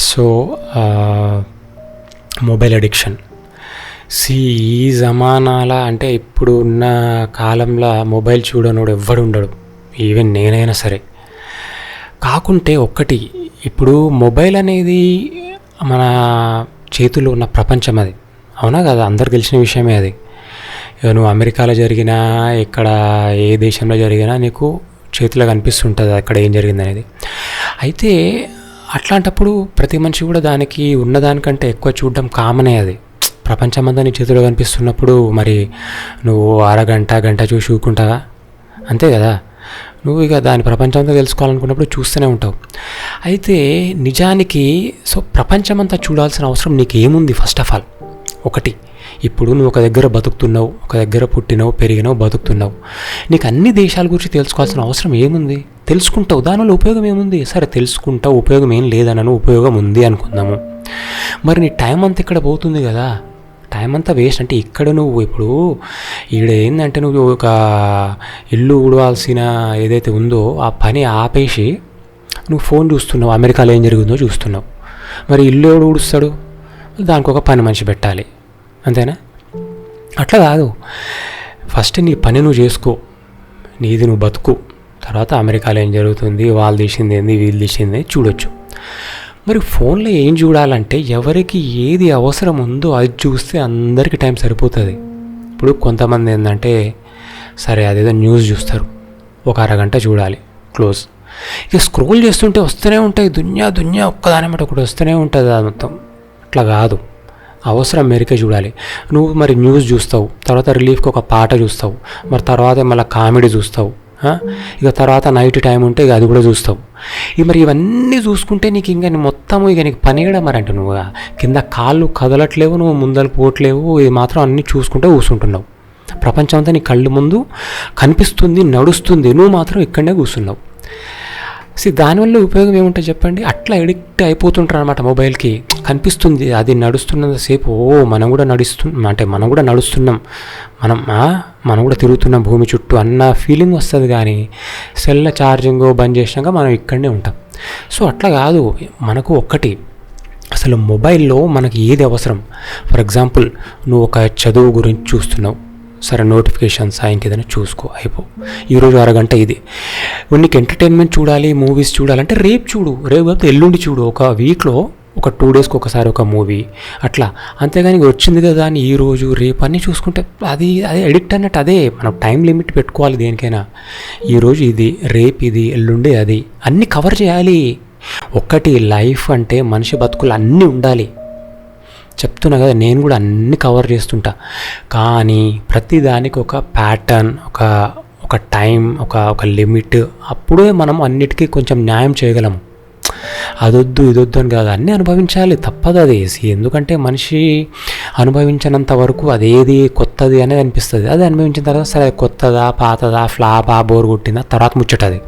So mobile addiction ఈ జమానాల అంటే ఇప్పుడు ఉన్న కాలంలో మొబైల్ చూడనోడు ఎవ్వడు ఉండడు, ఈవెన్ నేనైనా సరే. కాకుంటే ఒక్కటి, ఇప్పుడు మొబైల్ అనేది మన చేతుల్లో ఉన్న ప్రపంచం, అది అవునా కదా, అందరు తెలిసిన విషయమే అది. నువ్వు అమెరికాలో జరిగినా ఇక్కడ ఏ దేశంలో జరిగినా నీకు చేతిలో కనిపిస్తుంటుంది అక్కడ ఏం జరిగింది అనేది. అయితే అట్లాంటప్పుడు ప్రతి మనిషి కూడా దానికి ఉన్నదానికంటే ఎక్కువ చూడడం కామనే. అది ప్రపంచమంతా నీ చేతిలో కనిపిస్తున్నప్పుడు మరి నువ్వు అరగంట గంట చూసి ఊరుకుంటావా? అంతే కదా. నువ్వు ఇక దాని ప్రపంచంతో తెలుసుకోవాలనుకున్నప్పుడు చూస్తూనే ఉంటావు. అయితే నిజానికి ప్రపంచమంతా చూడాల్సిన అవసరం నీకు ఏముంది? ఫస్ట్ ఆఫ్ ఆల్ ఒకటి, ఇప్పుడు నువ్వు ఒక దగ్గర బతుకుతున్నావు, ఒక దగ్గర పుట్టినావు, పెరిగినావు, బతుకుతున్నావు. నీకు అన్ని దేశాల గురించి తెలుసుకోవాల్సిన అవసరం ఏముంది? తెలుసుకుంటావు, దానివల్ల ఉపయోగం ఏముంది? సరే తెలుసుకుంటావు, ఉపయోగం ఏం లేదనను, ఉపయోగం ఉంది అనుకుందాము. మరి నీ టైం అంతా ఇక్కడ పోతుంది కదా, టైం అంతా వేస్ట్. అంటే ఇక్కడ నువ్వు ఇప్పుడు ఈడ ఏంటంటే నువ్వు ఒక ఇల్లు ఊడవాల్సిన ఏదైతే ఉందో ఆ పని ఆపేసి నువ్వు ఫోన్ చూస్తున్నావు, అమెరికాలో ఏం జరుగుతుందో చూస్తున్నావు. మరి ఇల్లు ఎవడు ఊడుస్తాడు? దానికి ఒక పని మనిషి పెట్టాలి, అంతేనా? అట్లా కాదు, ఫస్ట్ నీ పని నువ్వు చేసుకో, నీది నువ్వు బతుకు, తర్వాత అమెరికాలో ఏం జరుగుతుంది, వాళ్ళు తీసింది ఏంది, వీళ్ళు తీసింది చూడొచ్చు. మరి ఫోన్లో ఏం చూడాలంటే ఎవరికి ఏది అవసరం ఉందో అది చూస్తే అందరికీ టైం సరిపోతుంది. ఇప్పుడు కొంతమంది ఏంటంటే సరే అదేదో న్యూస్ చూస్తారు, ఒక అరగంట చూడాలి, క్లోజ్. ఇక స్క్రోల్ చేస్తుంటే వస్తూనే ఉంటాయి, దున్యా ఒక్కదాని మాట ఒకటి వస్తూనే ఉంటుంది అది మొత్తం. అట్లా కాదు, అవసరం మేరకే చూడాలి. నువ్వు మరి న్యూస్ చూస్తావు, తర్వాత రిలీఫ్కి ఒక పాట చూస్తావు, మరి తర్వాత మళ్ళీ కామెడీ చూస్తావు, ఇక తర్వాత నైట్ టైం ఉంటే ఇక అది కూడా చూస్తావు. ఇక మరి ఇవన్నీ చూసుకుంటే నీకు ఇంకా మొత్తం ఇక నీకు పని కూడా మరి అంటే నువ్వు కింద కాళ్ళు కదలట్లేవు, నువ్వు ముందలు పోవట్లేవు, ఇది మాత్రం అన్నీ చూసుకుంటే కూర్చుంటున్నావు. ప్రపంచం అంతా నీ కళ్ళు ముందు కనిపిస్తుంది, నడుస్తుంది, నువ్వు మాత్రం ఇక్కడనే కూర్చున్నావు. దానివల్ల ఉపయోగం ఏముంటుంది చెప్పండి? అట్లా ఎడిక్ట్ అయిపోతుంటారు అనమాట మొబైల్కి. కనిపిస్తుంది అది నడుస్తున్నంతసేపు, మనం కూడా మనం కూడా నడుస్తున్నాం, మనం కూడా తిరుగుతున్నాం భూమి చుట్టూ అన్న ఫీలింగ్ వస్తుంది. కానీ సెల్ ఛార్జింగ్ బంద్ చేసినాక మనం ఇక్కడనే ఉంటాం. సో అట్లా కాదు, మనకు ఒక్కటి అసలు మొబైల్లో మనకి ఏది అవసరం. ఫర్ ఎగ్జాంపుల్ నువ్వు ఒక చదువు గురించి చూస్తున్నావు, సరే నోటిఫికేషన్స్ ఆయనకి ఏదైనా చూసుకో, అయిపో. ఈరోజు అరగంట ఇది. నీకు ఎంటర్టైన్మెంట్ చూడాలి, మూవీస్ చూడాలంటే రేపు చూడు, రేపు కాకపోతే ఎల్లుండి చూడు, ఒక వీక్లో ఒక 2 డేస్కి ఒకసారి ఒక మూవీ అట్లా. అంతేగాని వచ్చింది కదా అని ఈరోజు రేపు అన్నీ చూసుకుంటే అది అడిక్ట్ అన్నట్టు. అదే మనం టైం లిమిట్ పెట్టుకోవాలి దేనికైనా. ఈరోజు ఇది, రేపు ఇది, ఎల్లుండి అది, అన్నీ కవర్ చేయాలి. ఒక్కటి లైఫ్ అంటే మనిషి బతుకులు అన్నీ ఉండాలి. చెప్తున్నా కదా, నేను కూడా అన్నీ కవర్ చేస్తుంటా. కానీ ప్రతిదానికి ఒక ప్యాటర్న్, ఒక టైం, ఒక లిమిట్, అప్పుడే మనం అన్నిటికీ కొంచెం న్యాయం చేయగలము. అదొద్దు ఇదొద్దు అని కాదు, అన్నీ అనుభవించాలి, తప్పదు అది. ఎందుకంటే మనిషి అనుభవించినంత వరకు అదేది కొత్తది అనేది అనిపిస్తుంది. అది అనుభవించిన తర్వాత సరే కొత్తదా, పాతదా, ఫ్లాపా, బోర్ కొట్టిందా తర్వాత ముచ్చటది.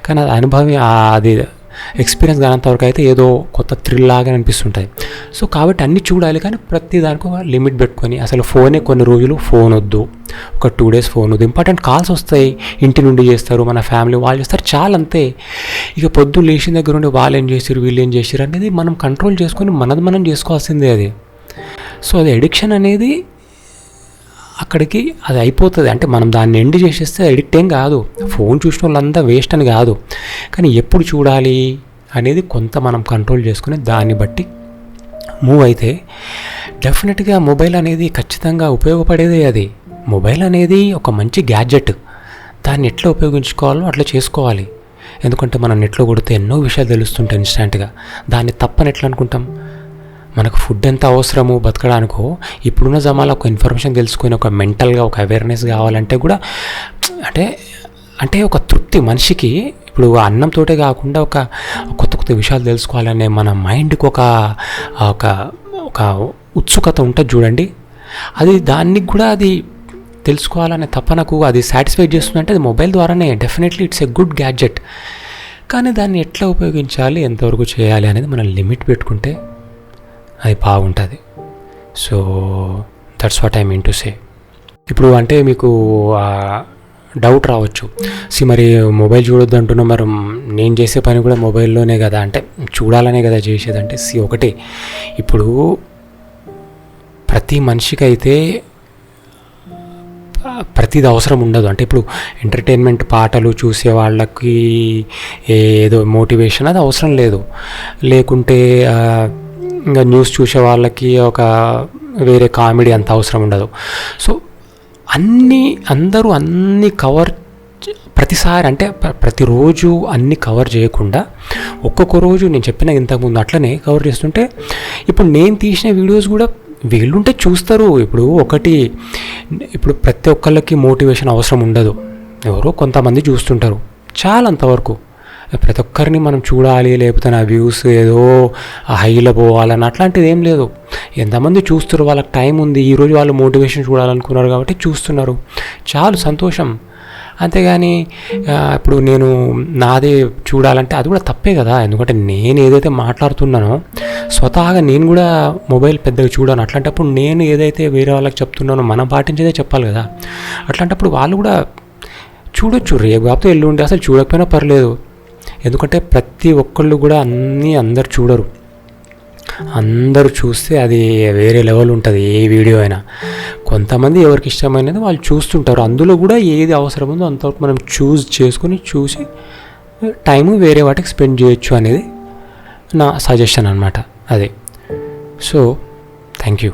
కానీ అది అది ఎక్స్పీరియన్స్ కానంతవరకు అయితే ఏదో కొత్త థ్రిల్ లాగా అనిపిస్తుంటుంది. సో కాబట్టి అన్నీ చూడాలి, కానీ ప్రతి దానికి ఒక లిమిట్ పెట్టుకొని. అసలు ఫోనే కొన్ని రోజులు ఫోన్ వద్దు, ఒక 2 డేస్ ఫోన్ వద్దు. ఇంపార్టెంట్ కాల్స్ వస్తాయి, ఇంటి నుండి చేస్తారు, మన ఫ్యామిలీ వాళ్ళు చేస్తారు, చాలా అంతే. ఇక పొద్దు లేచిన దగ్గర ఉండి వాళ్ళు ఏం చేసారు, వీళ్ళు ఏం చేసారు అనేది మనం కంట్రోల్ చేసుకొని మనం చేసుకోవాల్సిందే అది. సో అది అడిక్షన్ అనేది అక్కడికి అది అయిపోతుంది. అంటే మనం దాన్ని ఎండ్ చేసేస్తే అడిక్ట్ ఏం కాదు. ఫోన్ చూసిన వాళ్ళంతా వేస్ట్ అని కాదు, కానీ ఎప్పుడు చూడాలి అనేది కొంత మనం కంట్రోల్ చేసుకుని దాన్ని బట్టి మూవ్ అయితే డెఫినెట్గా మొబైల్ అనేది ఖచ్చితంగా ఉపయోగపడేదే. అది మొబైల్ అనేది ఒక మంచి గ్యాడ్జెట్, దాన్ని ఎట్లా ఉపయోగించుకోవాలో అట్లా చేసుకోవాలి. ఎందుకంటే మనం నెట్లో కొడితే ఎన్నో విషయాలు తెలుస్తుంటాయి ఇన్స్టెంట్గా. దాన్ని తప్పని ఎట్లా అనుకుంటాం? మనకు ఫుడ్ ఎంత అవసరమో బతకడానికో, ఇప్పుడున్న జమాలో ఒక ఇన్ఫర్మేషన్ తెలుసుకొని ఒక మెంటల్గా ఒక అవేర్నెస్ కావాలంటే కూడా అంటే ఒక తృప్తి మనిషికి. ఇప్పుడు అన్నంతోటే కాకుండా ఒక కొత్త విషయాలు తెలుసుకోవాలనే మన మైండ్కి ఒక ఉత్సుకత ఉంటుంది చూడండి. అది దానికి కూడా అది తెలుసుకోవాలనే తపనకు అది సాటిస్ఫై చేస్తుందంటే అది మొబైల్ ద్వారానే. Definitely it's a good gadget. కానీ దాన్ని ఎట్లా ఉపయోగించాలి, ఎంతవరకు చేయాలి అనేది మనం లిమిట్ పెట్టుకుంటే అది బాగుంటుంది. So that's what I mean to say. ఇప్పుడు అంటే మీకు డౌట్ రావచ్చు, మరి మొబైల్ చూడొద్దు అంటున్నా, మరి నేను చేసే పని కూడా మొబైల్లోనే కదా అంటే చూడాలనే కదా చేసేదంటే ఒకటే, ఇప్పుడు ప్రతి మనిషికైతే ప్రతిది అవసరం ఉండదు. అంటే ఇప్పుడు ఎంటర్టైన్మెంట్ పాటలు చూసే వాళ్ళకి ఏదో మోటివేషన్ అది అవసరం లేదు, లేకుంటే ఇంకా న్యూస్ చూసే వాళ్ళకి ఒక వేరే కామెడీ అంత అవసరం ఉండదు. సో అందరూ అన్నీ కవర్ ప్రతిసారి అంటే ప్రతిరోజు అన్నీ కవర్ చేయకుండా ఒక్కొక్క రోజు నేను చెప్పిన ఇంతకుముందు అట్లనే కవర్ చేస్తుంటే, ఇప్పుడు నేను తీసిన వీడియోస్ కూడా వీళ్ళుంటే చూస్తారు. ఇప్పుడు ప్రతి ఒక్కళ్ళకి మోటివేషన్ అవసరం ఉండదు, ఎవరో కొంతమంది చూస్తుంటారు, చాలా అంతవరకు. ప్రతి ఒక్కరిని మనం చూడాలి, లేకపోతే నా వ్యూస్ ఏదో హైలో పోవాలని అట్లాంటిది ఏం లేదు. ఎంతమంది చూస్తారు, వాళ్ళకి టైం ఉంది, ఈరోజు వాళ్ళు మోటివేషన్ చూడాలనుకున్నారు కాబట్టి చూస్తున్నారు, చాలు సంతోషం. అంతేగాని ఇప్పుడు నేను నాదే చూడాలంటే అది కూడా తప్పే కదా. ఎందుకంటే నేను ఏదైతే మాట్లాడుతున్నానో స్వతహాగా నేను కూడా మొబైల్ పెద్దగా చూడాను. అట్లాంటప్పుడు నేను ఏదైతే వేరే వాళ్ళకి చెప్తున్నానో మనం పాటించేదే చెప్పాలి కదా. అట్లాంటప్పుడు వాళ్ళు కూడా చూడొచ్చు, రేపు కాకపోతే ఎల్లుండి, అసలు చూడకపోయినా పర్లేదు. ఎందుకంటే ప్రతి ఒక్కళ్ళు కూడా అందరు చూడరు, అందరూ చూస్తే అది వేరే లెవెల్ ఉంటుంది ఏ వీడియో అయినా. కొంతమంది ఎవరికి ఇష్టమైనది వాళ్ళు చూస్తుంటారు, అందులో కూడా ఏది అవసరం ఉందో అంతవరకు మనం చూసి టైము వేరే వాటికి స్పెండ్ చేయొచ్చు అనేది నా సజెషన్ అన్నమాట. అదే. So thank you.